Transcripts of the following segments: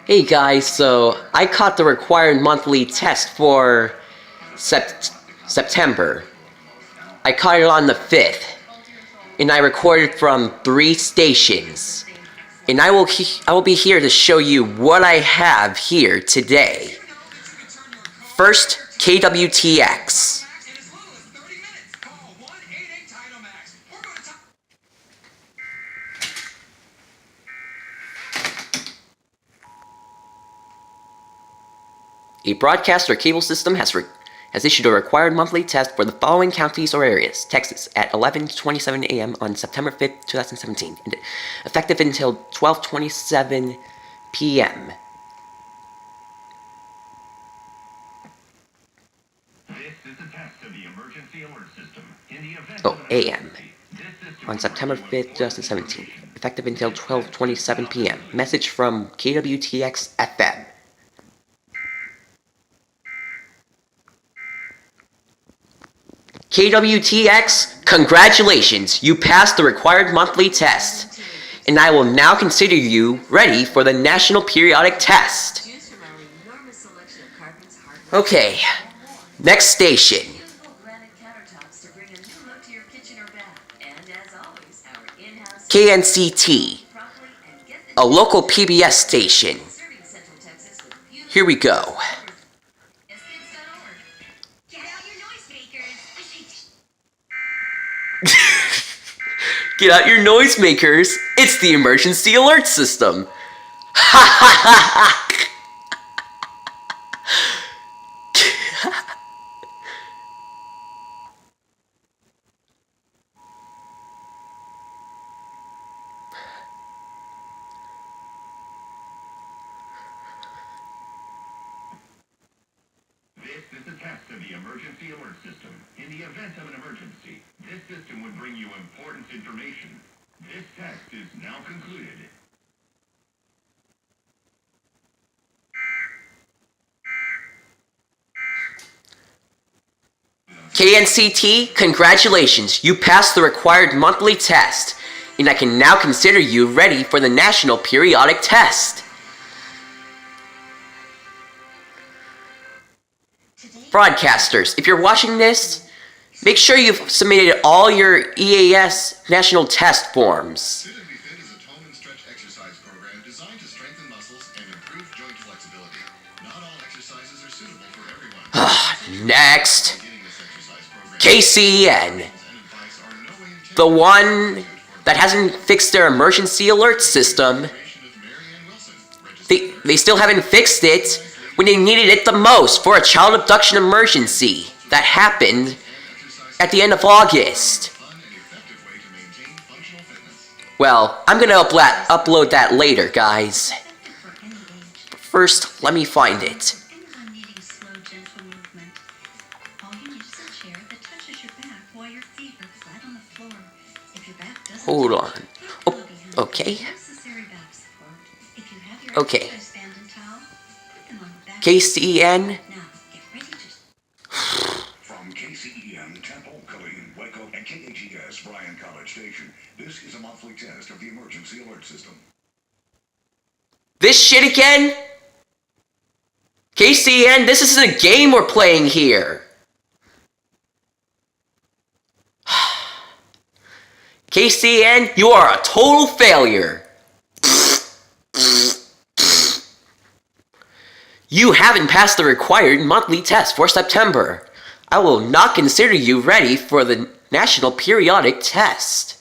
Hey guys, so I caught the required monthly test for September. I caught it on the 5th, and I recorded from 3 stations. And I will be here to show you what I have here today. First, KWTX. A broadcast or cable system has issued a required monthly test for the following counties or areas: Texas at 11:27 a.m. on September 5th, 2017, and effective until 12:27 p.m. a.m. on September 5th, 2017, effective until 12:27 p.m. Message from KWTX FM. KWTX, congratulations! You passed the required monthly test, and I will now consider you ready for the National Periodic Test. Okay, next station. KNCT, a local PBS station. Here we go. Get out your noisemakers! It's the emergency alert system! Ha ha ha ha! This is a test of the emergency alert system. In the event of an emergency, this system would bring you important information. This test is now concluded. KNCT, congratulations! You passed the required monthly test, and I can now consider you ready for the National Periodic Test. Broadcasters, if you're watching this, make sure you've submitted all your EAS national test forms. Next, KCEN, the one that hasn't fixed their emergency alert system. They still haven't fixed it when they needed it the most for a child abduction emergency that happened at the end of August. Well, I'm gonna upload that later, guys. First, let me find it. Hold on. Oh, okay. Okay. KCEN. From KCEN, Temple, Killeen, Waco, and KAGS, Bryan College Station, this is a monthly test of the emergency alert system. This shit again? KCEN, this isn't a game we're playing here. KCEN, you are a total failure. You haven't passed the required monthly test for September. I will not consider you ready for the National Periodic Test.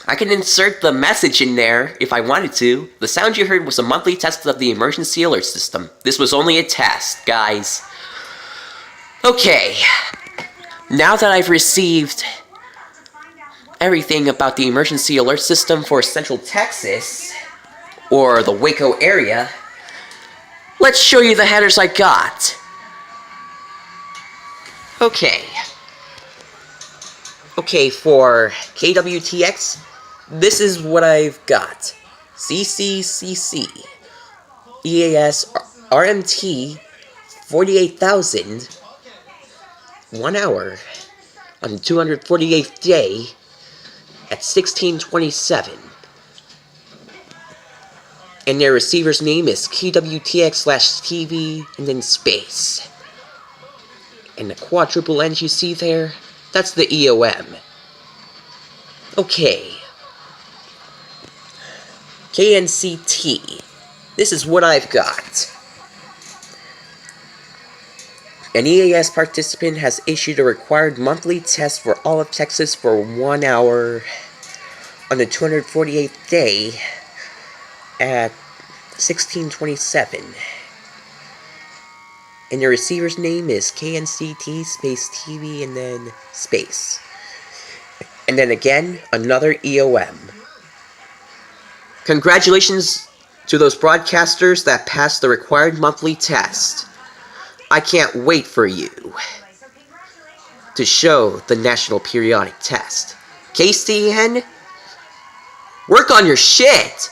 I can insert the message in there if I wanted to. The sound you heard was a monthly test of the emergency alert system. This was only a test, guys. Okay. Now that I've received everything about the emergency alert system for Central Texas, or the Waco area, let's show you the headers I got. Okay. Okay, for KWTX, this is what I've got. CCCC, EAS, RMT, 48,000, 1 hour, on the 248th day, at 1627. And their receiver's name is KWTX/TV, and then space. And the quadruple N's you see there, that's the EOM. Okay. KNCT. This is what I've got. An EAS participant has issued a required monthly test for all of Texas for 1 hour on the 248th day at 1627. And the receiver's name is KNCT space TV and then space. And then again, another EOM. Congratulations to those broadcasters that passed the required monthly test. I can't wait for you to show the National Periodic Test. KCEN, work on your shit!